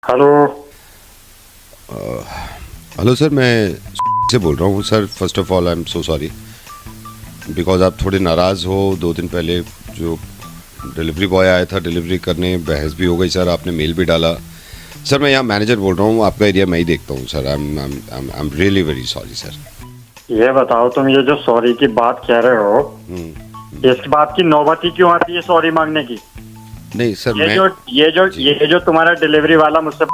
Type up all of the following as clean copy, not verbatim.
Hello. Hello sir, मैं से बोल रहा हूँ sir. First of all I am so sorry because आप थोड़े नाराज़ हो। 2 दिन पहले जो डिलीवरी बॉय आया था डिलीवरी करने, बहस भी हो गई सर, आपने मेल भी डाला। सर मैं यहाँ मैनेजर बोल रहा हूँ, आपका एरिया मैं ही देखता हूँ sir. I am really very sorry sir. ये बताओ, तुम ये जो सॉरी की बात कह रहे हो, इस बात की नौबत ही क्यों आती है सॉरी मांगने की? नहीं सर, ये जो तुम्हारा डिलीवरी वाला मुझसे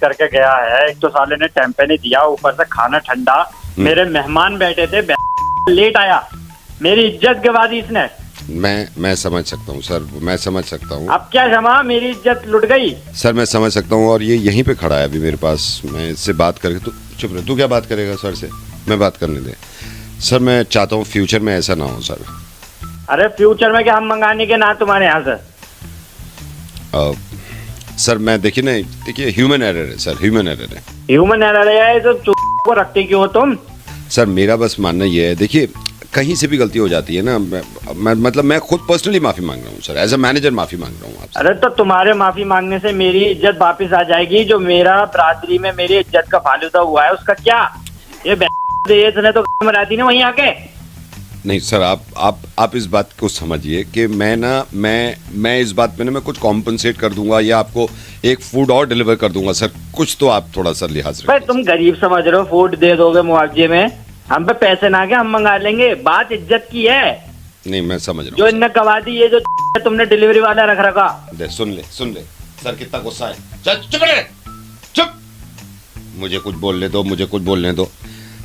करके गया है, एक तो साले ने टेम्पे नहीं दिया, ऊपर से खाना ठंडा। मेरे मेहमान बैठे थे, लेट आया, मेरी इज्जत गवा दी इसने। मैं समझ सकता हूँ सर, मैं समझ सकता हूँ। अब क्या जमा, मेरी इज्जत लुट गई। सर मैं समझ सकता हूँ, और ये यहीं पे खड़ा है अभी मेरे पास। मैं इससे बात करके, तो चुप रहे। तू क्या बात करेगा सर से? मैं बात करने दे सर। मैं चाहता हूँ फ्यूचर में ऐसा ना हो सर। अरे फ्यूचर में क्या हम मंगाने के ना तुम्हारे यहाँ से? सर मैं देखिए ह्यूमन एरर है सर, ह्यूमन एरर है। ह्यूमन एरर है तो चुप को रखते क्यों हो तुम? सर मेरा बस मानना ये है, देखिए कहीं से भी गलती हो जाती है ना। मैं खुद पर्सनली माफ़ी मांग रहा हूँ सर, एज अ मैनेजर माफ़ी मांग रहा हूँ आपसे। अरे तो तुम्हारे माफी मांगने से मेरी इज्जत वापस आ जाएगी। जो मेरा बरादरी में मेरी इज्जत का फालूदा हुआ है उसका क्या? ये ने तो मरा दी ना वहीं आके। नहीं सर, आप इस बात को समझिए कि मैं इस बात में ना मैं कुछ कॉम्पनसेट कर दूंगा, या आपको एक फूड और डिलीवर कर दूंगा सर। कुछ तो आप थोड़ा सा लिहाज भाई रखिए। तुम गरीब समझ रहे हो, फूड दे दोगे मुआवजे में? हम पे पैसे ना के हम मंगा लेंगे, बात इज्जत की है। नहीं मैं समझ रहा जो हूँ इनने गवा दी, ये जो तुमने डिलीवरी वाला रख रखा। सुन ले सर, कितना गुस्सा है। चल चुप रहे, चुप। मुझे कुछ बोलने दो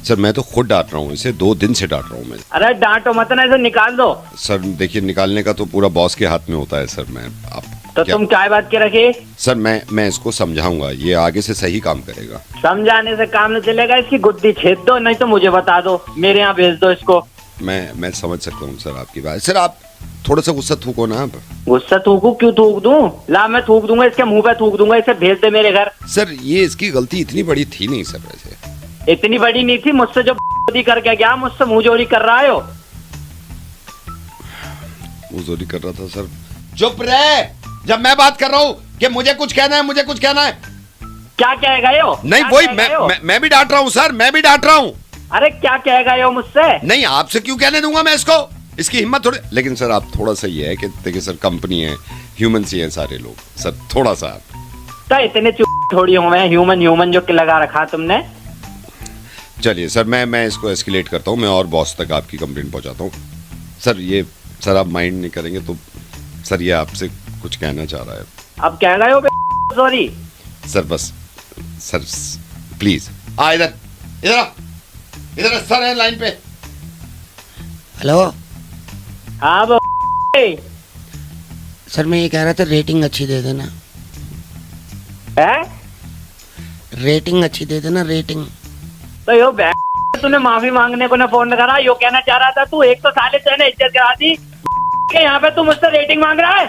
सर। मैं तो खुद डांट रहा हूँ इसे, 2 दिन से डांट रहा हूँ मैं। अरे डांटो मत ना, इसे निकाल दो। सर देखिए, निकालने का तो पूरा बॉस के हाथ में होता है सर। मैं आप तो तुम क्या बात के रखे? सर मैं इसको समझाऊंगा, ये आगे से सही काम करेगा। समझाने से काम नहीं चलेगा, इसकी गुद्दी छेद दो, नहीं तो मुझे बता दो, मेरे यहाँ भेज दो इसको। मैं समझ सकता हूँ सर आपकी बात। सर आप थोड़ा सा गुस्सा थूको ना आप। गुस्सा थूकू? क्यों थूक दूं? ला मैं थूक दूंगा, इसके मुंह पे थूक दूंगा, इसे भेज दे मेरे घर। सर ये इसकी गलती इतनी बड़ी थी नहीं सर, वैसे इतनी बड़ी नहीं थी। मुझसे जो करके गया, मुझसे मुंह जोड़ी कर रहा है। वो जोरी कर रहा था सर। चुप रहे, जब मैं बात कर रहा हूँ कि मुझे कुछ कहना है। क्या कहेगा यो? नहीं वही मैं भी डांट रहा हूँ सर, मैं भी डांट रहा हूँ। अरे क्या कहेगा यो मुझसे? नहीं आपसे क्यों कहने दूंगा मैं इसको, इसकी हिम्मत थोड़ी। लेकिन सर आप थोड़ा सा ये है कि देखिए सर, कंपनी है, ह्यूमन ही हैं सारे लोग सर, थोड़ा सा आप तो इतने चुप थोड़ी हुए हैं। ह्यूमन जो लगा रखा तुमने। चलिए सर, मैं इसको एस्केलेट करता हूँ, मैं और बॉस तक आपकी कंप्लेंट पहुंचाता हूँ सर। ये सर आप माइंड नहीं करेंगे तो सर ये आपसे कुछ कहना चाह रहा है। अब कह गए हो सॉरी सर बस सर प्लीज आ इधर सर है लाइन पे। हेलो हाँ सर, मैं ये कह रहा था रेटिंग अच्छी दे देना। है? रेटिंग अच्छी दे देना, रेटिंग। तो यो तूने माफी मांगने को ना फोन करा, यो कहना चाह रहा था तू। एक तो साले तेने इज्जत करा दी कि यहाँ पे तू मुझसे रेटिंग मांग रहा है।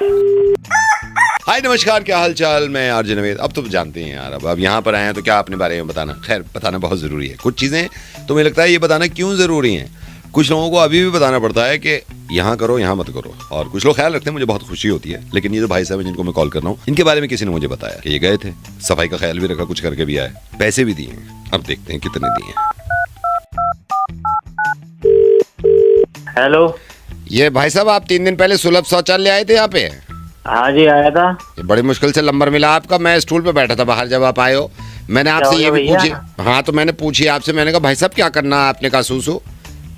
हाय नमस्कार, क्या हाल चाल। मैं आरजे नवेद। अब तो जानते हैं यार, अब यहाँ पर आए हैं तो क्या अपने बारे में बताना। खैर बताना बहुत ज़रूरी है। कुछ चीज़ें तो मुझे लगता है ये बताना क्यों ज़रूरी हैं। कुछ लोगों को अभी भी बताना पड़ता है कि यहाँ करो यहाँ मत करो, और कुछ लोग ख्याल रखते हैं, मुझे बहुत खुशी होती है। लेकिन ये जो भाई साहब हैं जिनको मैं कॉल कर रहा हूँ, इनके बारे में किसी ने मुझे बताया कि ये गए थे, सफाई का ख्याल भी रखा, कुछ करके भी आए, पैसे भी दिए। अब देखते हैं कितने दिए। हेलो। ये भाई साहब, आप 3 दिन पहले सुलभ शौचालय आए थे यहाँ पे? हाँ जी आया था। ये बड़ी मुश्किल से नंबर मिला आपका। मैं स्टूल पे बैठा था बाहर जब आप आए हो। मैंने आपसे ये भी पूछी, हाँ तो मैंने पूछी आपसे, मैंने कहा भाई साहब क्या करना है? आपने कहा सूसू,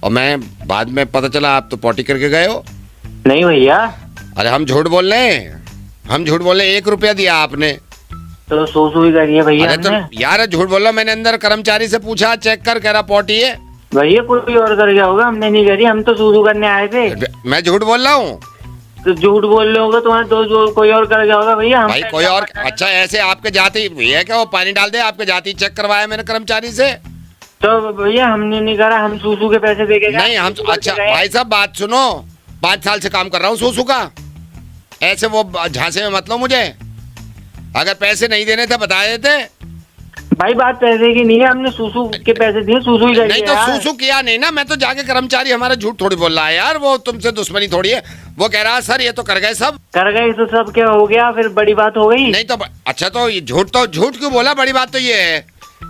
और मैं बाद में पता चला आप तो पॉटी करके गए हो। नहीं भैया। अरे हम झूठ बोल रहे हैं, 1 रुपया दिया आपने। तो सूसू ही करिए भैया। अरे तो यार झूठ बोल रहा, मैंने अंदर कर्मचारी से पूछा, चेक कर, कह रहा पॉटी है। भैया कोई और कर गया होगा, हमने नहीं करी, हम तो सूसू करने आए थे। मैं झूठ बोल रहा हूँ? तो झूठ बोल रहे होगा तुम्हारे दोस्त, कोई और कर गया होगा भैया। भाई कोई और? अच्छा ऐसे आपके जाति भैया क्या वो पानी डाल दे? आपके जाति चेक करवाया मैंने कर्मचारी से। तो भैया हमने नहीं करा, हम सूसू के पैसे दे के नहीं हम, अच्छा भाई साहब बात सुनो, 5 साल से काम कर रहा हूँ सूसू का। ऐसे वो झांसे में मत लो मुझे। अगर पैसे नहीं देने थे बता देते। भाई बात पैसे की नहीं है, हमने सूसू के पैसे दिए, सूसू ही नहीं करिए तो यार। सूसू किया नहीं ना, मैं तो जाके कर्मचारी हमारा झूठ थोड़ी बोल रहा है यार, वो तुमसे दुश्मनी थोड़ी है। वो कह रहा है सर ये तो कर गए सब। कर गए तो सब क्या हो गया, फिर बड़ी बात हो गई। नहीं तो अच्छा, तो ये झूठ क्यों बोला? बड़ी बात तो ये है,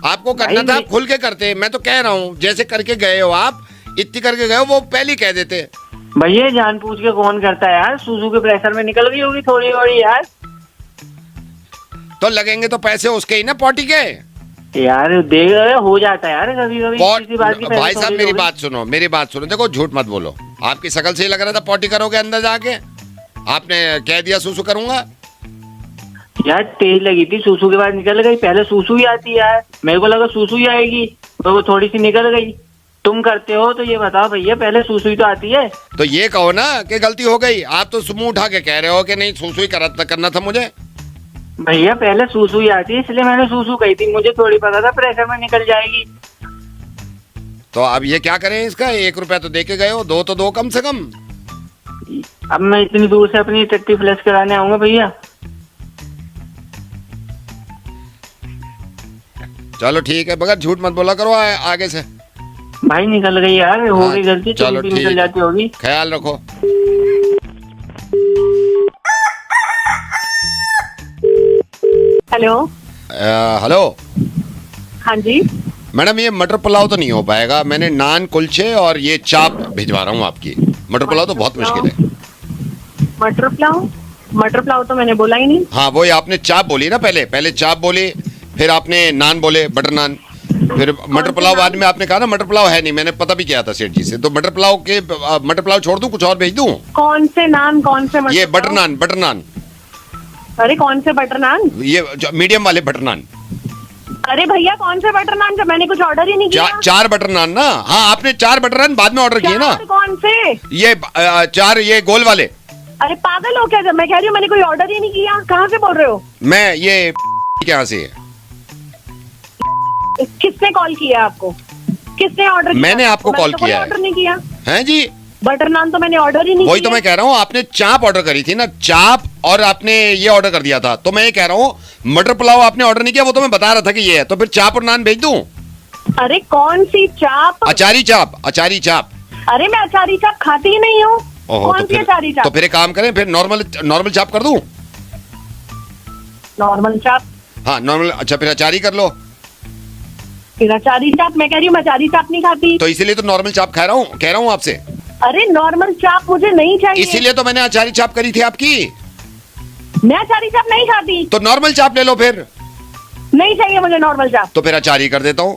आपको करना भाई था नहीं- खुल के करते। मैं तो कह रहा हूँ जैसे करके गए हो आप, इतनी करके गए हो, वो पहले ही कह देते। भैया जान पूछ के कौन करता है यार, सूसू के प्रेशर में निकल गई होगी थोड़ी बड़ी यार। तो लगेंगे तो पैसे उसके ही ना, पॉटी के। यार देख हो जाता है यार कभी कभी किसी बात की। भाई साहब मेरी बात सुनो, मेरी बात सुनो, देखो झूठ मत बोलो। आपकी शकल से ही लग रहा था पॉटी करोगे अंदर जाके, आपने कह दिया सूसू करूंगा। यार तेज लगी थी, सूसू के बाद निकल गई। पहले सूसू ही आती है यार, मेरे को लगा सूसू ही आएगी तो वो थोड़ी सी निकल गई। तुम करते हो तो ये बताओ भैया, पहले सूसू ही तो आती है। तो ये कहो ना कि गलती हो गई। आप तो मुंह उठा के कह रहे हो कि नहीं सूसू ही करना था मुझे। भैया पहले सूसू ही आती है, इसलिए मैंने सूसू कही थी, मुझे थोड़ी पता था प्रेशर में निकल जाएगी। तो अब ये क्या करें इसका? 1 रुपया तो दे के गए हो, 2 तो दो कम से कम। अब मैं इतनी दूर से अपनी टट्टी फ्लैश कराने आऊंगा भैया। चलो ठीक है, मगर झूठ मत बोला करो आगे से। भाई निकल गई यार, हो हाँ, गई गलती, चलो चलो ठीक निकल है। जाती होगी। ख्याल रखो। हेलो। हेलो हाँ जी। मैडम, ये मटर पुलाव तो नहीं हो पाएगा। मैंने नान, कुलचे और ये चाप भिजवा रहा हूँ आपकी। मटर पुलाव तो बहुत मुश्किल है। मटर पुलाव तो मैंने बोला ही नहीं। हाँ वही आपने चाप बोली ना, पहले चाप बोली, फिर आपने नान बोले, बटर नान, फिर मटर पुलाव। बाद में आपने कहा ना मटर पुलाव है नहीं, मैंने पता भी किया था सेठ जी से। तो मटर पुलाव छोड़ दूं, कुछ और भेज दूं? कौन से नान, कौन से मटर ये बटर पुलाव? नान, बटर नान, अरे कौन से बटर नान? ये मीडियम वाले बटर नान। अरे भैया कौन से बटर नान, जब मैंने कुछ ऑर्डर ही नहीं किया। 4 बटर नान ना? हाँ आपने 4 बटर नान बाद में ऑर्डर किए ना। 4 कौन से? ये 4 ये गोल वाले। अरे पागल हो क्या, जब मैं कह रही हूँ मैंने कोई ऑर्डर ही नहीं किया। कहाँ से बोल रहे हो? मैं ये यहाँ से है। किसने कॉल किया आपको? किसने ऑर्डर किया? मैंने आपको कॉल किया है। ऑर्डर नहीं किया हैं जी? बटर नान तो मैंने ऑर्डर ही नहीं वही किया। तो मैं कह रहा हूँ, आपने चाप ऑर्डर करी थी ना, चाप, और आपने ये ऑर्डर कर दिया था। तो मैं ये कह रहा हूँ मटर पुलाव आपने ऑर्डर नहीं किया, वो तो मैं बता रहा था कि ये है। तो फिर चाप और नान भेज दूं? अरे कौन सी चाप? अचारी चाप, अचारी चाप। अरे मैं अचारी चाप खाती ही नहीं हूँ। ओहो, कौन सी अचारी तो चाप? फिर एक काम करें, फिर नॉर्मल चाप कर दूं? नॉर्मल चाप? हाँ नॉर्मल। अच्छा फिर अचारी कर लो। फिर अचारी चाप? मैं कह रही हूँ मैं अचारी चाप नहीं खाती। तो इसीलिए तो नॉर्मल चाप कह रहा हूँ आपसे। अरे नॉर्मल चाप मुझे नहीं चाहिए। इसीलिए तो मैंने अचारी चाप करी थी आपकी। मैं अचारी चाप नहीं खाती। तो नॉर्मल चाप ले लो फिर। नहीं चाहिए मुझे नॉर्मल चाप। तो फिर अचारी कर देता हूँ।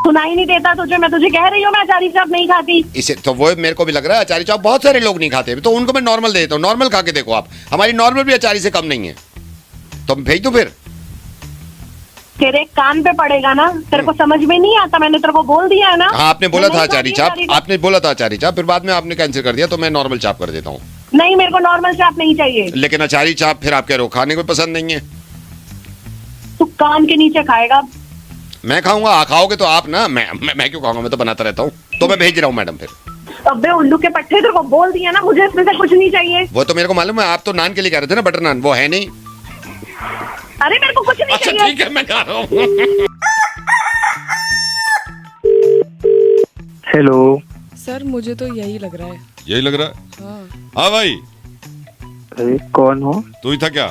सुनाई नहीं देता तुझे? मैं तुझे कह रही हूँ मैं अचारी चाप नहीं खाती। इसे तो वो मेरे को भी लग रहा है, अचारी चाप बहुत सारे लोग नहीं खाते, तो उनको मैं नॉर्मल दे देता हूँ। नॉर्मल खा के देखो आप, हमारी नॉर्मल भी अचारी से कम नहीं है। तो भेज दो फिर। तेरे कान पे पड़ेगा ना, तेरे को समझ में नहीं आता। मैंने तेरे को बोल दिया है ना। हाँ आपने बोला मैं था नहीं अचारी खाती चाप, अचारी आपने बोला था अचारी चाप, फिर बाद में आपने कैंसिल कर दिया। तो मैं नॉर्मल चाप कर देता हूँ। नहीं मेरे को नॉर्मल चाप नहीं चाहिए। लेकिन अचारी चाप फिर आप कह रहे हो खाने को पसंद नहीं है। तू कान के नीचे खाएगा। मैं खाऊंगा? खाओगे तो आप ना, मैं क्यों खाऊंगा? मैं तो बनाता रहता हूँ। तो मैं भेज रहा हूँ मैडम फिर। अबे उल्लू के पट्टे, तेरे को बोल दिया ना, मुझे इसमें से कुछ नहीं चाहिए। वो तो मेरे को मालूम है, आप तो नान के लिए कह रहे थे ना, बटर नान, वो है नहीं। अरे मेरे को कुछ नहीं अच्छा चाहिए। ठीक है, मैं जा रहा हूँ। हेलो सर मुझे तो यही लग रहा है। यही लग रहा है? हाँ। हाँ भाई, अरे कौन हो तू ही था क्या?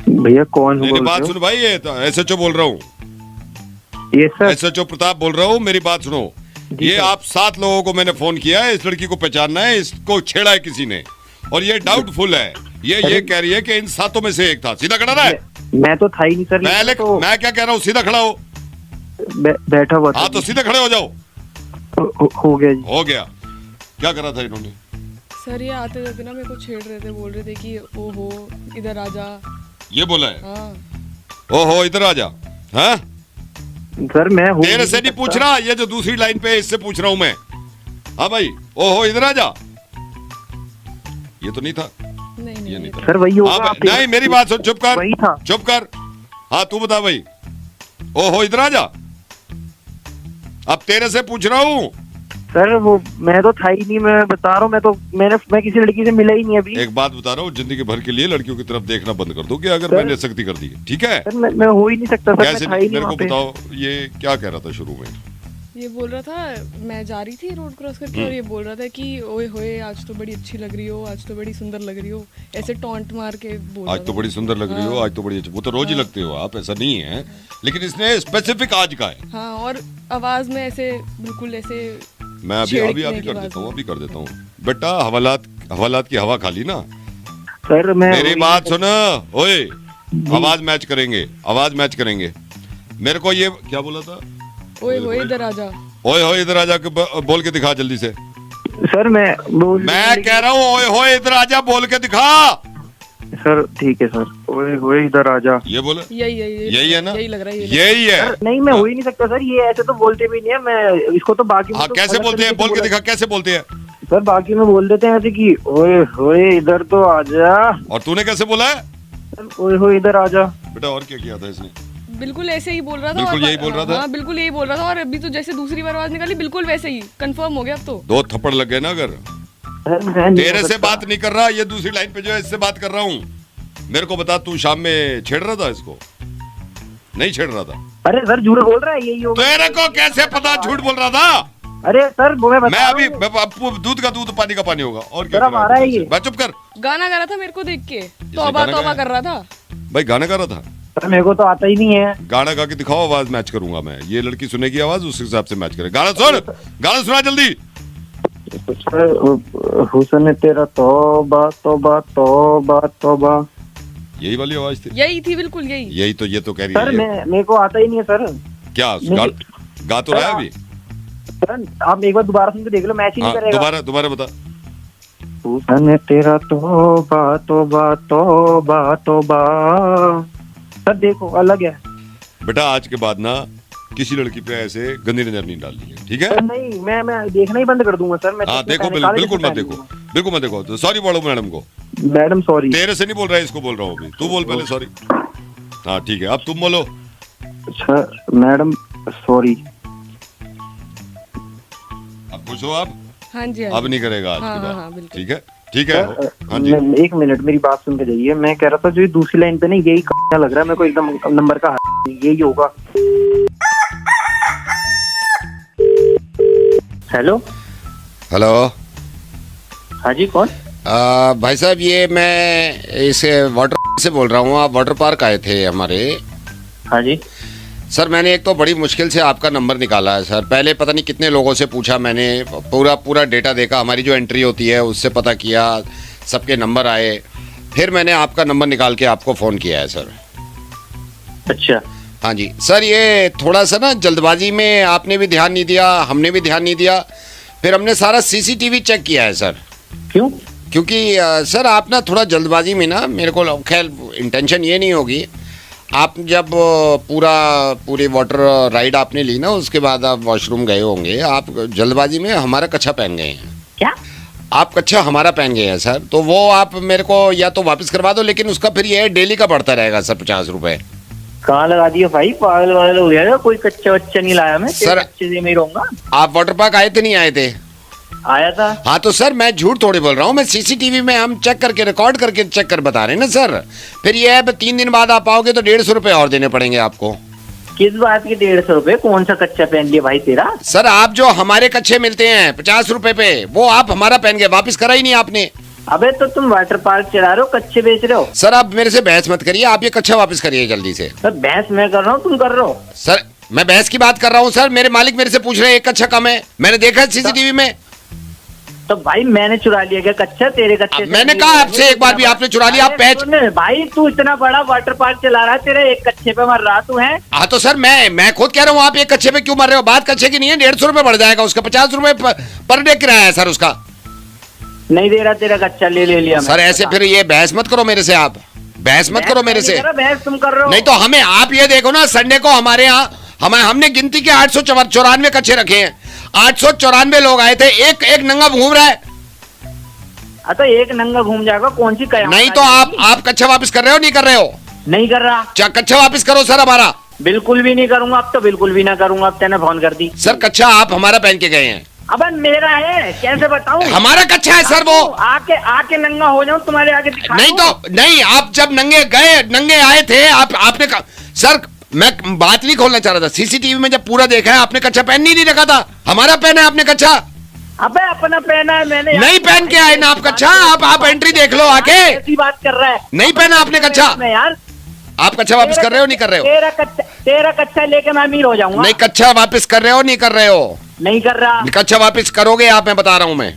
भैया? कौन हो? मेरी बोल बात रहे सुन भाई, ये तो एसएचओ बोल रहा हूँ। हो? ये सर एसएचओ प्रताप बोल रहा हूँ, मेरी बात सुनो। ये सर। आप 7 लोगों को मैंने फोन किया है, इस लड़की को पहचानना है, इसको छेड़ा है किसी ने, और ये डाउटफुल है। ये कह रही है कि इन 7 में से एक था। सीधा खड़ा रहा है। मैं तो था ही नहीं सर। मैं तो मैं क्या कह रहा हूँ, सीधा खड़ा हो। बैठा हुआ था। हाँ तो सीधे खड़े हो जाओ। हो गया जी। हो गया। क्या करा था इन्होंने? सर ये आते जाते ना मेरे को छेड़ रहे थे, बोल रहे थे कि ओहो इधर आ जा। ये बोला है? हाँ। ओहो इधर आ जा। हाँ सर मैं हो तेरे से नहीं पूछ रहा, ये जो दूसरी लाइन पे है इससे पूछ रहा हूँ मैं। हाँ भाई, ओहो इधर आ जा। ये तो नहीं था। नहीं ये नहीं नहीं था। सर वही होगा। हाँ आपके- नहीं मेरी बात सुन, चुप कर, वही था। चुप कर। हाँ तू बता भाई। ओहो इधर आ जा। अब तेरे से पूछ रहा हूँ, सर वो मैं तो था ही नहीं, मैं बता रहा हूँ, मैं किसी लड़की से मिला ही नहीं अभी। एक बात बता रहा हूँ, जिंदगी भर के लिए लड़कियों की तरफ देखना बंद कर दो कि अगर सर- मैंने सख्ती कर दी, ठीक है? सर मैं हो ही नहीं सकता सर, कैसे मैं था ही नहीं मेरे को वहाँ पे। बताओ, ये क्या कह रहा था शुरू में? ये बोल रहा था, मैं जा रही थी रोड क्रॉस करके और ये बोल रहा था कि ओए होए आज तो बड़ी अच्छी लग रही हो, आज तो बड़ी सुंदर लग रही हो, ऐसे टॉन्ट मार के बोल रहा आज तो था। बड़ी सुंदर लग रही हो, हाँ। आज तो बड़ी अच्छी। वो तो रोज ही लगते हो आप, ऐसा नहीं है, लेकिन इसने स्पेसिफिक आज का है। हाँ, और आवाज में ऐसे बिल्कुल ऐसे मैं अभी छेड़ने अभी अभी की कर बात देता हूँ, है। अभी कर देता हूँ बेटा। हवालात की हवा खा ली ना। सर मैं मेरी बात सुन, ओए, आवाज मैच करेंगे। मेरे को ये क्या बोला था? ओए होए इधर आजा। ओए होए इधर आजा के बोल के दिखा जल्दी से। सर मैं कह रहा हूँ ओए होए इधर आजा बोल के दिखा। सर ठीक है सर, ओए इधर आजा। ये बोले यही है ना? यही लग रहा है, यही है। सर, नहीं मैं हो ही नहीं सकता सर, ये ऐसे तो बोलते भी नहीं है, मैं इसको तो बाकी में हाँ, तो कैसे गलत बोलते हैं? तरीके से बोल के बोला। दिखा, कैसे बोलते हैं? सर बाकी में बोल देते हैं ऐसे कि ओए इधर तो आजा। और तूने कैसे बोला है? सर ओए इधर आजा। बेटा और क्या किया था इसने? बिल्कुल ऐसे ही बोल रहा था। बिल्कुल और- यही बोल रहा था? हाँ, बिल्कुल यही बोल रहा था, और अभी तो जैसे दूसरी बार आवाज निकाली बिल्कुल वैसे ही कंफर्म हो गया अब तो। 2 थप्पड़ लग गए ना। अगर सर मैं नहीं तेरे हो से सकता। बात नहीं कर रहा, ये दूसरी लाइन पे जो है इससे बात कर रहा हूँ। मेरे को बता, तू शाम में छेड़ रहा था इसको? नहीं छेड़ रहा था? अरे सर झूठ बोल रहा है, यही होगा। तेरे को कैसे पता झूठ बोल रहा था? अरे सर वो मैं मैं बता अभी रहा हूँ। आपको दूध का दूध पानी का पानी होगा। और क्या सर, कर रहा हमारा है है? ये। मैं चुप कर। गाना गा रहा था मेरे को देख के, तौबा गाना तौबा गाया? कर रहा था। भाई गाना गा रहा था? सर मेरे को तो आता ही नहीं है। गाना गा के दिखाओ, आवाज मैच करूंगा मैं। ये लड़की सुनेगी आवाज, उस हिसाब से मैच करे। गाना सुना जल्दी। सर हुस्न तेरा तौबा तौबा तौबा तौबा। यही वाली आवाज थी? यही थी, बिल्कुल यही। यही तो ये तो कह रही सर है। मेरे को आता ही नहीं है सर। क्या गा तो रहा है अभी? सर आप एक बार दोबारा सुन के देख लो, मैच ही नहीं हाँ, करेगा। दोबारा बता। हुस्न तेरा तौबा तौबा तौबा तौबा। सर देखो अलग है। बेटा आज के बाद ना किसी लड़की पे ऐसे गंदी नजर नहीं डालनी है, ठीक है? सर नहीं मैं देखना ही बंद कर दूंगा सर। मैं हाँ चश्मे देखो, पहने, काले बिल्कुल चश्मे मत देखो, पहने बिल्कुल मत देखो। तो सॉरी बोलो मैडम को। दूंगा। Madam sorry. तेरे से नहीं बोल रहा है, इसको बोल रहा हूँ अभी। तू बोल पहले सॉरी। हाँ ठीक है, अब तुम बोलो। Sir madam sorry. अब खुश हो आप? हाँ जी, हाँ अब जी। नहीं करेगा आज हाँ, के हाँ, बाद, हाँ, बिल्कुल। ठीक है? ठीक है। हाँ जी। एक मिनट मेरी बात सुन के जाइए। मैं कह रहा था जो ये दूसरी लाइन पे ना यही लग रहा है मेरे को, एकदम नंबर का यही होगा। Hello hello. हाँ जी कौन? भाई साहब ये मैं इस वाटर से बोल रहा हूँ। आप वाटर पार्क आए थे हमारे। हाँ जी सर मैंने एक तो बड़ी मुश्किल से आपका नंबर निकाला है सर। पहले पता नहीं कितने लोगों से पूछा मैंने, पूरा डेटा देखा, हमारी जो एंट्री होती है उससे पता किया, सबके नंबर आए, फिर मैंने आपका नंबर निकाल के आपको फ़ोन किया है सर। अच्छा हाँ जी सर, ये थोड़ा सा ना जल्दबाजी में आपने भी ध्यान नहीं दिया, हमने भी ध्यान नहीं दिया, फिर हमने सारा सीसीटीवी चेक किया है सर। क्यों? क्योंकि सर आप ना थोड़ा जल्दबाजी में ना, मेरे को खैर इंटेंशन ये नहीं होगी, आप जब पूरी वाटर राइड आपने ली ना, उसके बाद आप वॉशरूम गए होंगे, आप जल्दबाजी में हमारा कच्छा पहन गए हैं। क्या? आप कच्छा हमारा पहन गए हैं सर, तो वो आप मेरे को या तो वापस करवा दो, लेकिन उसका फिर ये डेली का बढ़ता रहेगा सर 50 रुपए। कहाँ लगा दिया भाई, पागल वागल हो गया? कोई कच्चा वच्चा नहीं लाया मैं, सर, अच्छे से मैं रहूंगा। आप वाटर पार्क आए थे नहीं आए थे? आया था। हाँ तो सर मैं झूठ थोड़ी बोल रहा हूँ, मैं सीसीटीवी में हम चेक करके रिकॉर्ड करके चेक कर बता रहे हैं ना सर। फिर ये है 3 दिन बाद आप आओगे तो 150 रुपए और देने पड़ेंगे आपको। किस बात के 150 रुपए? कौन सा कच्चा पहन लिया भाई तेरा? सर आप जो हमारे कच्छे मिलते हैं 50 रुपए पे, वो आप हमारा पहन गए, वापस करा ही नहीं आपने। अबे तो तुम वाटर पार्क चला रहे हो, कच्चे बेच रहे हो? सर आप मेरे से बहस मत करिए, आप ये कच्छा वापस करिए जल्दी से। सर बहस मैं कर रहा हूँ, तुम कर रहे हो? सर मैं बहस की बात कर रहा हूँ सर, मेरे मालिक मेरे से पूछ रहे हैं एक कच्छा कम है, मैंने देखा सीसीटीवी में। तो भाई मैंने चुरा लिया क्या कच्चा तेरे कच्चे से? मैंने कहा आपसे एक बार भी आपने चुरा लिया, आप अरे पैच। सुन, भाई तू इतना बड़ा वाटर पार्क चला रहा है, तेरे एक कच्चे पे मर रहा तू है। हाँ तो सर मैं खुद कह रहा हूँ, आप एक कच्छे पे क्यों मर रहे हो? बात कच्छे की नहीं है, 150 रुपए बढ़ जाएगा उसका, 50 रुपए पर डे किराया है सर उसका। नहीं दे रहा तेरा कच्चा, ले लिया सर ऐसे फिर ये बहस मत करो मेरे से, आप बहस मत करो मेरे से। बहस तुम कर रहे हो। नहीं तो हमें आप ये देखो ना, संडे को हमारे यहाँ हमने गिनती के 894 कच्चे रखे हैं, 894 लोग आए थे, एक नंगा घूम रहा है। तो एक नंगा घूम जाएगा, कौन सी कयामत नहीं तो आप कच्छा वापस कर रहे हो नहीं कर रहे हो? नहीं कर रहा। कच्छा वापस करो सर हमारा। बिल्कुल भी नहीं करूंगा, अब तो बिल्कुल भी ना करूंगा, अब तेने फोन कर दी। सर कच्छा आप हमारा पहन के गए हैं। अबे मेरा है, कैसे बताऊं? हमारा कच्चा है सर वो। आके नंगा हो जाऊं तुम्हारे आगे दिखा नहीं दूं? तो नहीं, आप जब नंगे आए थे आपने कहा सर, मैं बात नहीं खोलना चाह रहा था। सीसीटीवी में जब पूरा देखा है आपने कच्चा पहन नहीं रखा था। हमारा पहना है आपने कच्चा। अबे अपना पहना है मैंने। नहीं पहन के आए ना आप कच्चा। आप एंट्री देख लो आके। ऐसी बात कर रहा है। नहीं पहना आपने कच्चा। मैं यार, आप कच्चा वापस कर रहे हो नहीं कर रहे हो? तेरा कच्चा लेके मैं अमीर हो जाऊंगा। नहीं, कच्चा वापस कर रहे हो नहीं कर रहे हो? नहीं कर रहा। कच्चा वापस करोगे आप, मैं बता रहा हूं मैं।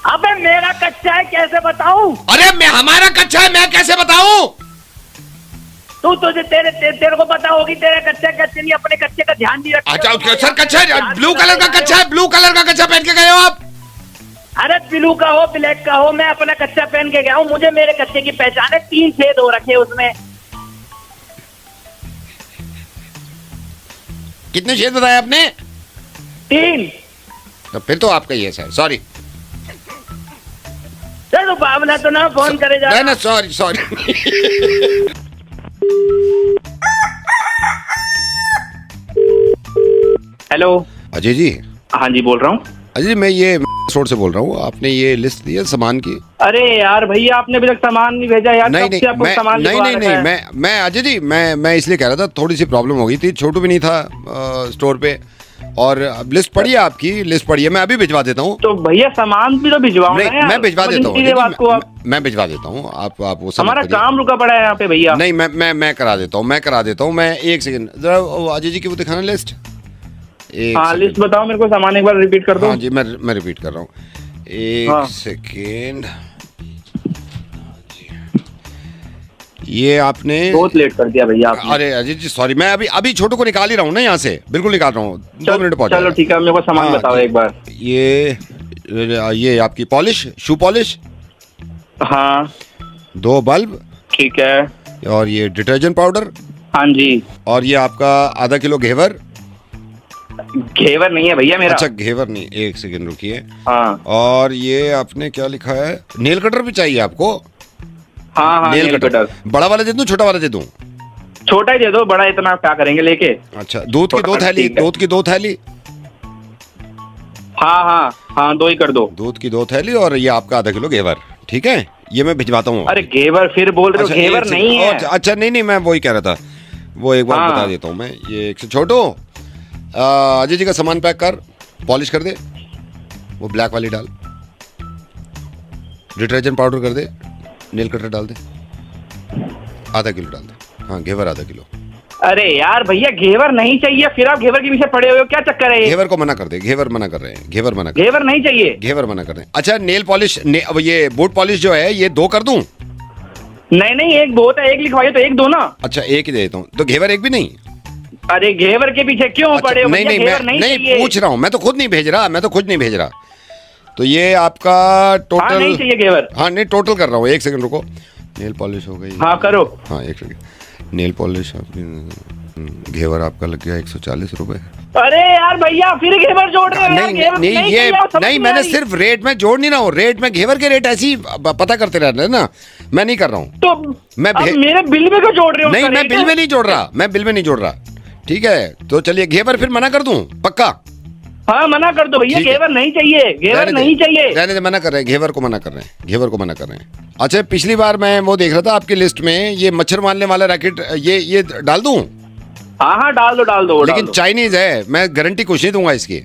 अबे मेरा कच्चा है, कैसे बताऊं? अरे मैं हमारा कच्चा है, मैं कैसे बताऊं? तुझे तेरे को पता होगी तेरे कच्चे नहीं, अपने कच्चे का ध्यान नहीं रखते। अच्छा सर, कच्चा है, ब्लू कलर का कच्चा है, ब्लू कलर का कच्चा पहन के गए हो आप? अरे ब्लू का हो ब्लैक का हो, मैं अपना कच्चा पहन के गया हूँ। मुझे मेरे कच्चे की पहचान है, 3 छेद हो रखे उसमें। कितने छेद बताए आपने? 3। तो फिर तो आपका ही है सर, सॉरी। चलो भावना तो ना फोन करे जा। ना सॉरी। हेलो अजय जी। हाँ जी, बोल रहा हूँ। अजय जी, मैं ये रोड से बोल रहा हूँ। आपने ये लिस्ट दी है सामान की? अरे यार भैया, आपने अभी तक सामान नहीं भेजा यार। नहीं कब से आपको सामान लिखवा रखा है? मैं अजय जी, मैं इसलिए कह रहा था, थोड़ी सी प्रॉब्लम हो गई थी। छोटू भी नहीं था स्टोर पे, और लिस्ट पड़ी है आपकी, लिस्ट पड़ी है, मैं अभी भिजवा देता हूँ। तो भैया सामान भी तो भिजवाओ नहीं, ना। मैं भिजवा देता हूँ, मैं भिजवा देता हूँ। आप वो सब हमारा काम रुका पड़ा है यहाँ पे भैया। नहीं, मैं करा देता हूँ। मैं एक सेकंड जरा अजय जी की वो दिखाना लिस्ट। हाँ, लिस्ट बताओ मेरे को, सामान एक बार रिपीट कर दो। हाँ जी, मैं रिपीट कर रहा हूँ, एक सेकेंड। ये आपने बहुत लेट कर दिया भैया आपने। अरे अजय जी सॉरी, मैं अभी छोटू को निकाल ही रहा हूँ ना यहाँ से, बिल्कुल निकाल रहा हूँ। 2 मिनट पहुँच। चलो ठीक है, मेरे को सामान बताओ एक बार। ये आपकी पॉलिश, शू पॉलिश। हाँ 2 बल्ब। ठीक है। और ये डिटर्जेंट पाउडर। हाँ जी। और ये आपका आधा किलो घेवर। घेवर नहीं है भैया मेरा। अच्छा घेवर नहीं, एक सेकंड रुकिए। हाँ। और ये आपने क्या लिखा है? नेल कटर भी चाहिए आपको? हाँ, नेल कटर। बड़ा वाला दे दूं छोटा वाला दे दूं? छोटा ही दे दो, बड़ा इतना क्या करेंगे लेके। अच्छा, दूध की 2 थैली, दूध की 2 थैली। हाँ 2 ही कर दो। दूध की 2 थैली, और ये आपका आधा किलो घेवर। ठीक है, ये मैं भिजवाता हूँ। अरे घेवर फिर बोल रहे हो? घेवर नहीं है। अच्छा नहीं, मैं वही कह रहा था, वो एक बार बता देता हूँ मैं। ये एक से छोटू, अजय जी का सामान पैक कर, पॉलिश कर दे, वो ब्लैक वाली डाल, डिटर्जेंट पाउडर कर दे, नेल कटर डाल दे, आधा किलो डाल दे। हाँ, घेवर आधा किलो। अरे यार भैया, घेवर नहीं चाहिए, फिर आप घेवर के पीछे पड़े हुए हो, क्या चक्कर है ये? घेवर को मना कर दे, घेवर मना कर रहे हैं, घेवर नहीं चाहिए, घेवर मना कर रहे हैं। अच्छा, नेल पॉलिश, ये बूट पॉलिश जो है, ये 2 कर दूं? नहीं, एक बहुत है, एक लिखवाइए तो एक दो ना। अच्छा, एक ही दे देता हूँ, तो घेवर एक भी नहीं? अरे घेवर के पीछे क्यों पड़े हो? नहीं, मैं पूछ रहा हूँ, मैं तो खुद नहीं भेज रहा। तो ये आपका टोटल नहीं चाहिए घेवर। हाँ नहीं, टोटल कर रहा हूँ, एक सेकंड रुको। नेल पॉलिश हो गई। हाँ करो। हाँ एक सेकंड। नेल पॉलिश आपकी, घेवर आपका लग गया 140 रुपए। अरे यार भैया, फिर घेवर जोड़ रहे हो? नहीं, मैंने सिर्फ रेट में जोड़ नहीं रहा हूँ। रेट में घेवर के रेट ऐसी पता करते रहते हैं ना, मैं नहीं कर रहा हूँ। तो मैं मेरे बिल में क्यों जोड़ रहे हो? नहीं, मैं बिल में नहीं जोड़ रहा। ठीक है, तो चलिए घेवर फिर मना कर दूं? पक्का? हाँ मना कर दो भैया, घेवर नहीं चाहिए, घेवर नहीं चाहिए। रहने दे, मना कर रहे हैं, घेवर को मना कर रहे हैं। अच्छा, पिछली बार मैं वो देख रहा था आपकी लिस्ट में, ये मच्छर मारने वाला रैकेट, ये डाल दूं? हाँ डाल दो। लेकिन चाइनीज है, मैं गारंटी कुछ नहीं दूंगा इसकी।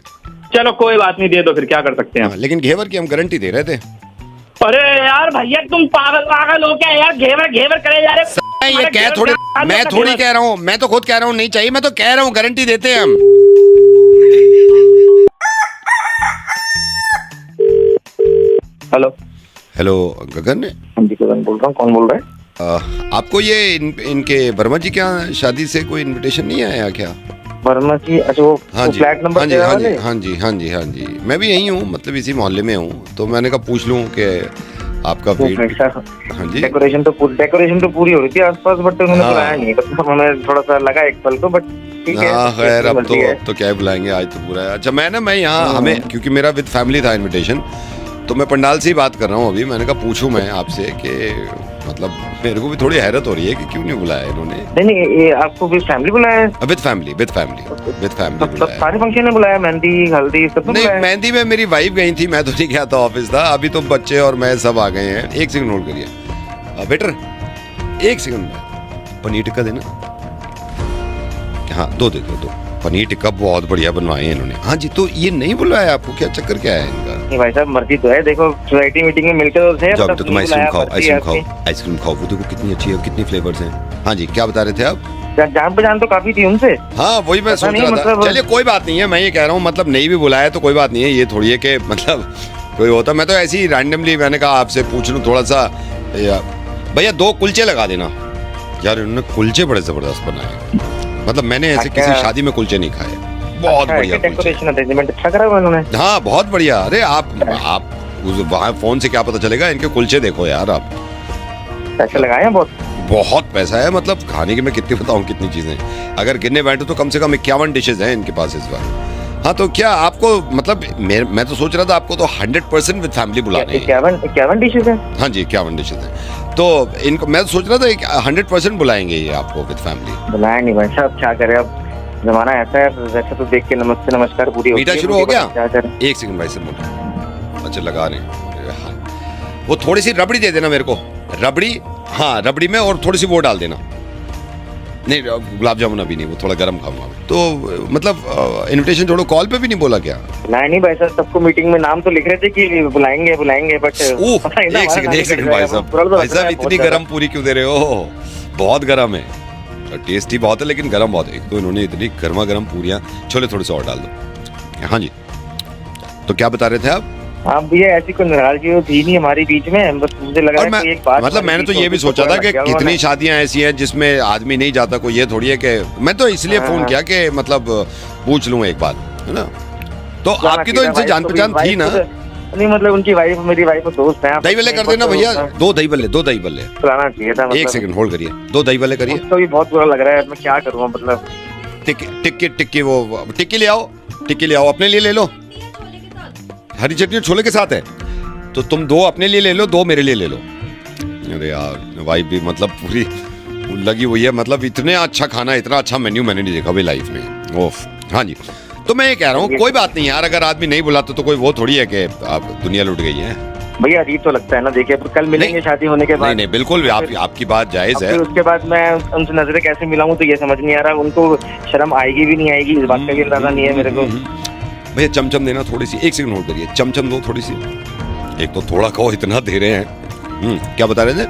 चलो कोई बात नहीं, दे दो, फिर क्या कर सकते हैं। लेकिन घेवर की हम गारंटी दे रहे थे। अरे यार भैया, तुम पागल हो क्या यार? घेवर करे जा रहे। ये कह थोड़ी, मैं थोड़ी कह रहा हूँ, मैं तो खुद कह रहा हूँ नहीं चाहिए, मैं तो कह रहा हूँ गारंटी देते हैं हम। हेलो गगन। हाँ जी, गगन बोल रहा हूँ। कौन बोल रहा है? आपको ये इनके वर्मा जी क्या शादी से कोई इनविटेशन नहीं आया क्या? वर्मा जी? अच्छा, वो फ्लैट नंबर? हाँ जी, मैं भी यही हूँ, मतलब इसी मोहल्ले में हूँ, तो मैंने कहा पूछ लूँ कि आपका हाँ जी। डेकोरेशन तो पूरी हो रही थी आसपास, बट उन्होंने बुलाया नहीं, तो हमें थोड़ा सा लगा एक पल को, बट ठीक है। हाँ खैर, अब तो क्या बुलाएंगे, आज तो पूरा है। अच्छा, मैं यहाँ हमें, क्योंकि मेरा विद फैमिली था इनविटेशन, तो मैं पंडाल से ही बात कर रहा हूँ अभी। मैंने कहा पूछूं मैं आपसे कि मतलब मेरे को भी थोड़ी हैरत हो रही है कि क्यों नहीं बुलाया इन्होंने। नहीं ये आपको भी फैमिली बुलाया है? विद फैमिली सब बुलाया। सारे फंक्शन में बुलाया, मेहंदी हल्दी सब तो नहीं, बुलाया है? मेहंदी में मेरी वाइफ गई थी, मैं तो नहीं गया था, ऑफिस था। अभी तो बच्चे और मैं सब आ गए हैं। एक सेकंड होल्ड करिए बेटर, एक सेकंड। पनीर टिक्का देना, हाँ 2 दे दो। पनीर टिक्का बहुत बढ़िया बनवाए हैं इन्होंने। हाँ जी, तो ये नहीं बुलाया आपको, क्या चक्कर क्या है इनका? नहीं भाई साहब, मर्जी तो है, देखो सोसाइटी मीटिंग में मिलकर तो थे। जाओ तब तो तुम नहीं आइसक्रीम बुलाया, खाओ, मर्जी है आपकी। आइसक्रीम खाओ। वो देखो कितनी अच्छी है, कितनी फ्लेवर्स हैं। हाँ जी, क्या बता रहे थे आप? जान पहचान तो काफी थी उनसे। हाँ वही मैं पता सोच नहीं, रहा था। मतलब- चलिए कोई बात नहीं है, मैं ये कह रहा हूँ मतलब नहीं भी बुलाया तो कोई बात नहीं है। ये थोड़ी है कि मतलब कोई होता, मैं तो ऐसे ही रैंडमली मैंने कहा आपसे पूछ लूँ थोड़ा सा। भैया 2 कुलचे लगा देना। यार इन्होंने कुलचे बड़े जबरदस्त बनाए, मतलब मैंने ऐसे अच्छा। किसी शादी में कुलचे नहीं खाए। बहुत बढ़िया कुलचे। डेकोरेशन अरेंजमेंट अच्छा करा हुआ उन्होंने। हाँ बहुत बढ़िया। अरे आप वहाँ फोन से क्या पता चलेगा, इनके कुलचे देखो यार आप। पैसे लगाए हैं बहुत। बहुत पैसा है, मतलब खाने की मैं कितनी बताऊं कितनी चीजें। अगर गिनने बैठो तो कम से कम 51 डिशेज हैं इनके पास इस बार। हाँ तो क्या आपको मतलब मैं तो सोच रहा था आपको तो 100% विद फैमिली बुलाने हैं। 51 डिशेज है। हाँ जी 51 डिशेज हैं, तो इनको मैं तो सोच रहा था 100% बुलाएंगे ये आपको विद फैमिली। बुलाया नहीं भाई साहब, क्या करे अब, जमाना ऐसा है। वैसे तो देख के नमस्ते नमस्कार पूरी मीठा शुरू हो गया? क्या करें। एक सेकंड भाई से मोटा, अच्छा लगा रहे हैं। वो थोड़ी सी रबड़ी दे देना मेरे को, रबड़ी। हाँ रबड़ी में और थोड़ी सी वो डाल देना। नहीं गुलाब जामुन अभी नहीं, वो थोड़ा गर्म खाऊंगा। तो मतलब इनविटेशन छोड़ो, कॉल पे भी नहीं बोला क्या? बुलाया नहीं भाई साहब, सबको मीटिंग में नाम तो लिख रहे थे कि बुलाएंगे बट एक सेकंड भाई साहब इतनी गर्म पूरी क्यों दे रहे हो? बहुत गर्म है, टेस्टी बहुत है लेकिन गर्म बहुत है। एक तो इन्होंने इतनी गर्मा गर्म पूरियां, छोले थोड़े से और डाल दो। हाँ जी, तो क्या बता रहे थे आप? आप भैया ऐसी कोई नाराजगी थी नहीं हमारे बीच में, बस मुझे लग रहा है कि एक बात मतलब मैंने तो ये भी सोचा था कि कितनी शादियां ऐसी हैं जिसमें आदमी नहीं जाता, कोई ये थोड़ी है कि मैं तो इसलिए फोन किया कि मतलब पूछ लूं एक बात, है ना? तो आपकी तो इनसे जान पहचान थी ना? नहीं मतलब उनकी वाइफ मेरी वाइफ दोस्त है। दही बल्ले कर देना भैया, 2 दही बल्ले बुलाना चाहिए था। एक सेकंड होल्ड करिए, 2 दही बल्ले करिए। तो भी बहुत बुरा लग रहा है, मैं क्या करूँ मतलब। टिक्की वो टिक्की ले आओ, अपने लिए ले लो। हरी चटनी छोले के साथ है तो तुम 2 अपने लिए ले लो, 2 मेरे लिए ले लो। अरे यार वाइफ भी मतलब पूरी लगी हुई है, मतलब इतने अच्छा खाना, इतना अच्छा मेन्यू मैंने नहीं देखा भाई लाइफ में। ओफ। हाँ जी, तो मैं ये कह रहा हूँ कोई बात नहीं यार, अगर आदमी नहीं बुलाता तो कोई वो थोड़ी है कि आप दुनिया लुट गई है। भैया अजीब तो लगता है ना, देखिए कल मिलेंगे शादी होने के बाद। नहीं बिल्कुल, आपकी बात जायज है। उसके बाद मैं उनसे नजरें कैसे मिलाऊं तो ये समझ नहीं आ रहा। उनको शर्म आएगी भी नहीं आएगी, इस बात का भी अंदाजा नहीं है मेरे को। भैया चमचम देना थोड़ी सी, एक सेकंड होल्ड करिए। चमचम दो थोड़ी सी, एक तो थोड़ा कहो, इतना दे रहे हैं। क्या बता रहे थे?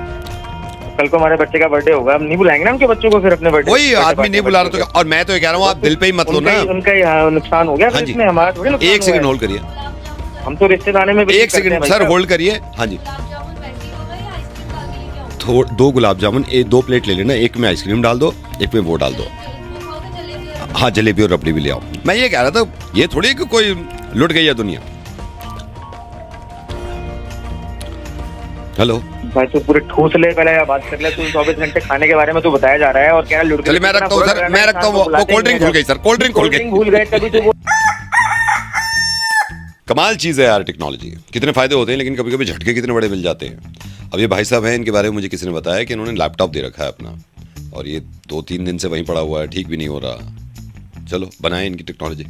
कल को हमारे बच्चे का बर्थडे होगा, हम नहीं बुलाएंगे ना उनके बच्चों को फिर अपने बर्थडे। वही आदमी नहीं बुला रहा तो, और मैं तो ये कह रहा हूँ आप दिल पे ही मत लो ना। उनका नुकसान हो गया। हाँ जी, हमारा थोड़ी नुकसान। एक सेकंड होल्ड करिए, हम तो रिश्तेदारी में। एक सेकंड सर होल्ड करिए। हाँ जी, 2 गुलाब जामुन, 2 प्लेट ले लेना, एक में आइसक्रीम डाल दो, एक में वो डाल दो। हाँ जलेबी और रबड़ी भी ले आओ। मैं ये कह रहा था ये थोड़ी कि कोई लुट गई है दुनिया। हेलो भाई तो पूरे ठूस ले, पहले बात कर ले। तू 24 घंटे खाने के बारे में तो बताया जा रहा है और क्या लुट गई। चलिए मैं रखता हूँ सर, मैं रखता हूँ। वो कोल्ड ड्रिंक भूल गई सर, कोल्ड ड्रिंक भूल गए तभी तो। कमाल चीज़ है यार टेक्नोलॉजी, कितने फायदे होते हैं लेकिन कभी कभी झटके कितने बड़े मिल जाते हैं। अब ये भाई साहब हैं, इनके बारे में मुझे किसी ने बताया कि इन्होंने लैपटॉप दे रखा है अपना, और ये 2-3 दिन से वहीं पड़ा हुआ है, ठीक भी नहीं हो रहा। चलो बनाए इनकी टेक्नोलॉजी।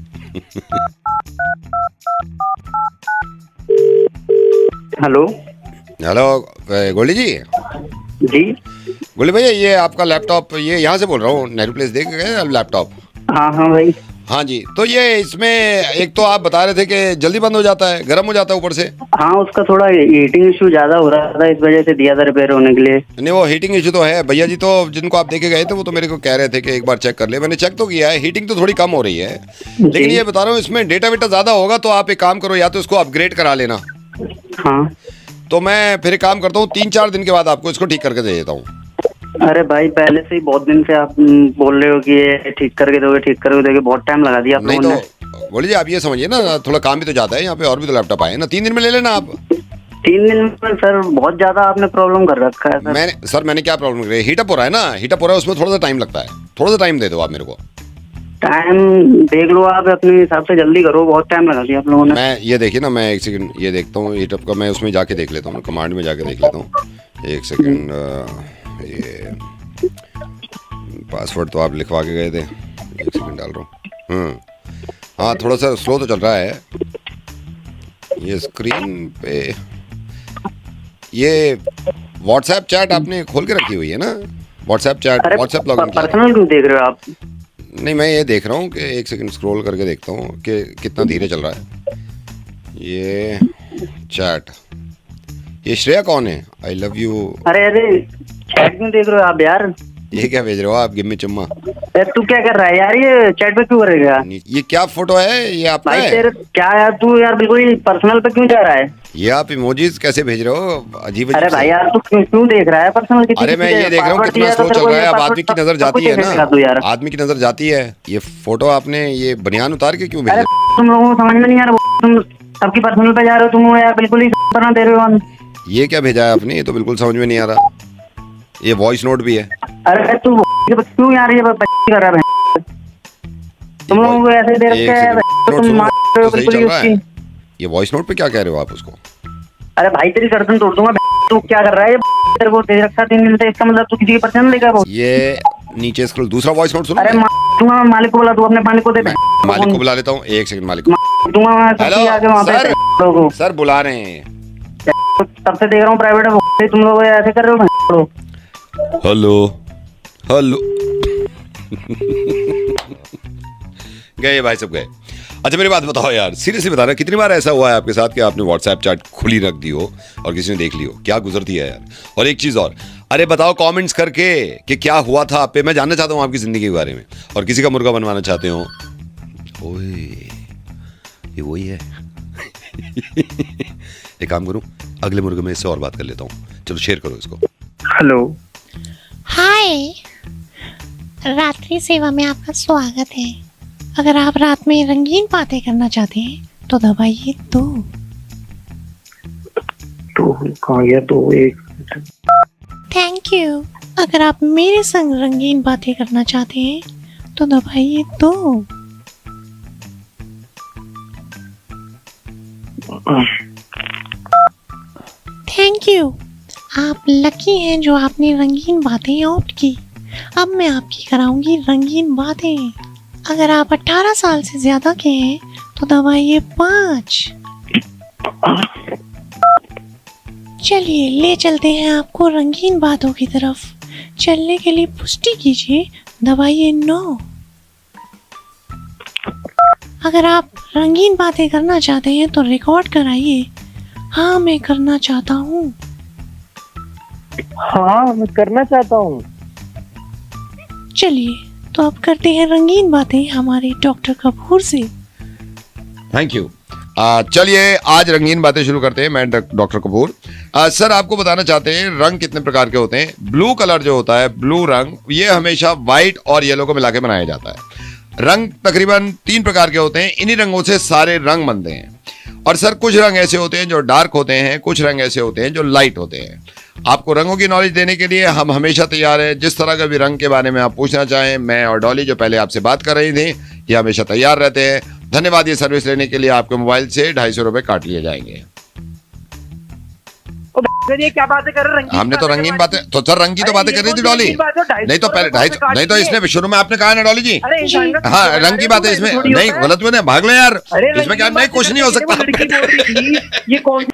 हेलो गोल्डी जी। गोल्डी भैया ये आपका लैपटॉप, ये यहाँ से बोल रहा हूँ, नेहरू प्लेस देख गए लैपटॉप? हाँ भाई। हाँ जी, तो ये इसमें एक तो आप बता रहे थे कि जल्दी बंद हो जाता है, गर्म हो जाता है ऊपर से। हाँ उसका थोड़ा हीटिंग इशू ज्यादा हो रहा था, इस वजह से दिया था रिपेयर होने के लिए। नहीं वो हीटिंग इशू तो है भैया जी, तो जिनको आप देखे गए थे वो तो मेरे को कह रहे थे कि एक बार चेक कर ले। मैंने चेक तो किया है, हीटिंग तो थोड़ी कम हो रही है, लेकिन ये बता रहा हूँ इसमें डेटा वेटा ज्यादा होगा, तो आप एक काम करो, या तो इसको अपग्रेड करा लेना। हाँ तो मैं फिर एक काम करता हूँ, 3-4 दिन के बाद आपको इसको ठीक करके दे देता हूँ। अरे भाई पहले से ही बहुत दिन से आप बोल रहे हो कि ये ठीक करके दोगे, बहुत टाइम लगा दिया आप नहीं लोगों ने। तो बोलिए आप ये समझिए ना, थोड़ा काम भी तो जाता है यहाँ पे, और भी तो लैपटॉप आए ना, 3 दिन में ले लेना आप। 3 दिन में सर बहुत ज्यादा आपने प्रॉब्लम कर रखा है सर। मैंने क्या प्रॉब्लम करी? हीटअप हो रहा है ना, हीटअप हो रहा है, उसमें थोड़ा सा टाइम लगता है, थोड़ा सा टाइम दे दो आप मेरे को। टाइम देख लो आप अपने हिसाब से, जल्दी करो, बहुत टाइम लगा दिया आप लोगों ने। मैं ये देखिए ना, मैं एक सेकंड ये देखता हूँ हीटअप का, मैं उसमें जाके देख लेता हूँ, कमांड में जाके देख लेता हूँ। एक सेकंड, ये पासवर्ड तो आप लिखवा के गए थे, एक सेकंड डाल रहा हूँ। हाँ थोड़ा सा स्लो तो चल रहा है ये स्क्रीन पे। ये व्हाट्सएप चैट आपने खोल के रखी हुई है ना? व्हाट्सएप चैट, व्हाट्सएप लॉगिन किया है? पर्सनल क्यों देख रहे हो आप? नहीं मैं ये देख रहा हूँ कि एक सेकंड स्क्रॉल करके देखता हूँ कि कितना धीरे चल रहा है ये चैट। ये श्रेया कौन है? I love you. अरे चैट क्यों देख रहे हो आप यार? ये क्या भेज रहे हो आप? गिव मी चुम्मा। तू क्या कर रहा है यार? ये चैट पे क्यों करेगा? ये क्या फोटो है? ये आपका भाई है? तेरे क्या यार, तू यार बिल्कुल ही पर्सनल पे क्यों जा रहा है? ये आप इमोजीज कैसे भेज रहे हो? अजीब अरे अजीब भाई से। यार तू क्यों देख रहा है पर्सनल? अरे मैं ये देख रहा हूँ कितना स्लो चल रहा है। अब आदमी की नजर जाती है ना, आदमी की नजर जाती है। ये फोटो आपने ये बनियान उतार के क्यों अरे भेजा? तुम लोगों को समझ में नहीं आ रहा, तुम सबकी पर्सनल पे जा रहे हो, तुम यार बिल्कुल ही बना दे रहे हो। ये क्या भेजा है आपने? ये तो बिल्कुल समझ में नहीं आ रहा। ये वॉइस नोट भी है। अरे तू क्यों यार ये बच्ची कर रहा है? तुम लोगों को ऐसे दे रखा है, तुम मार रहे हो बिल्कुल ही उसकी। ये वॉइस नोट पे क्या कह रहे हो आप उसको? अरे भाई तेरी गर्दन तोड़ दूंगा। तू क्या कर रहा है? तेरे को दे रखा 3 दिन से, इसका मतलब तू किसी की पर्सनल लेगा वो? ये नीचे स्क्रॉल, दूसरा वॉइस नोट सुनो। अरे दूंगा, मालिक को बुला, तू अपने मालिक को दे। मालिक को बुला लेता हूँ, एक सेकंड। मालिक को दूंगा मैं सबकी आगे वहाँ पे लोगों। सर बुला रहे हैं। तब से देख रहा हूँ प्राइवेट है, तुम लोग ऐसे कर रहे हो। हेलो हेलो गए भाई सब गए। अच्छा मेरी बात बताओ यार, सीरियसली बता रहा, कितनी बार ऐसा हुआ है आपके साथ कि आपने व्हाट्सएप चैट खुली रख दी हो और किसी ने देख ली हो? क्या गुजरती है यार। और एक चीज और, अरे बताओ कमेंट्स करके कि क्या हुआ था आप पे। मैं जानना चाहता हूँ आपकी जिंदगी के बारे में। और किसी का मुर्गा बनवाना चाहते हो? ओए ये वही है। एक काम करूं, अगले मुर्गे में इससे और बात कर लेता हूँ। चलो शेयर करो इसको। हेलो। हाय, रात्रि सेवा में आपका स्वागत है। अगर आप रात में रंगीन बातें करना चाहते हैं तो दबाइए 2। तो कहाँ गया? तो एक थैंक यू। अगर आप मेरे संग रंगीन बातें करना चाहते हैं तो दबाइए 2। Thank you. आप लकी हैं जो आपने रंगीन बातें ऑप्ट की। अब मैं आपकी कराऊंगी रंगीन बातें। अगर आप 18 साल से ज्यादा के हैं तो दबाइए 5। चलिए ले चलते हैं आपको रंगीन बातों की तरफ। चलने के लिए पुष्टि कीजिए, दबाइए 9। अगर आप रंगीन बातें करना चाहते हैं तो रिकॉर्ड कराइए, हाँ मैं करना चाहता हूँ। हाँ मैं करना चाहता हूँ। चलिए तो अब करते हैं रंगीन बातें हमारे डॉक्टर कपूर से। Thank you. चलिए आज रंगीन बातें शुरू करते हैं। मैं डॉक्टर कपूर। सर आपको बताना चाहते हैं रंग कितने प्रकार के होते हैं। ब्लू कलर जो होता है, ब्लू रंग, ये हमेशा व्हाइट और येलो को मिला के बनाया जाता है। रंग तकरीबन 3 प्रकार के होते हैं। इन्हीं रंगों से सारे रंग बनते हैं। और सर कुछ रंग ऐसे होते हैं जो डार्क होते हैं, कुछ रंग ऐसे होते हैं जो लाइट होते हैं। आपको रंगों की नॉलेज देने के लिए हम हमेशा तैयार हैं। जिस तरह का भी रंग के बारे में आप पूछना चाहें, मैं और डॉली जो पहले आपसे बात कर रही थी, ये हमेशा तैयार रहते हैं। धन्यवाद। ये सर्विस लेने के लिए आपके मोबाइल से 250 रुपए काट लिए जाएंगे। ये क्या बातें कर रहे? हमने तो रंगीन बातें, तो सर रंग की तो बातें कर रही थी डॉली। नहीं तो पहले 250, नहीं तो इसने शुरू में आपने कहा ना डॉली जी। हाँ रंग की बातें इसमें नहीं, गलत मैंने भाग ले यार। इसमें क्या नहीं, कुछ नहीं हो सकता। ये कौन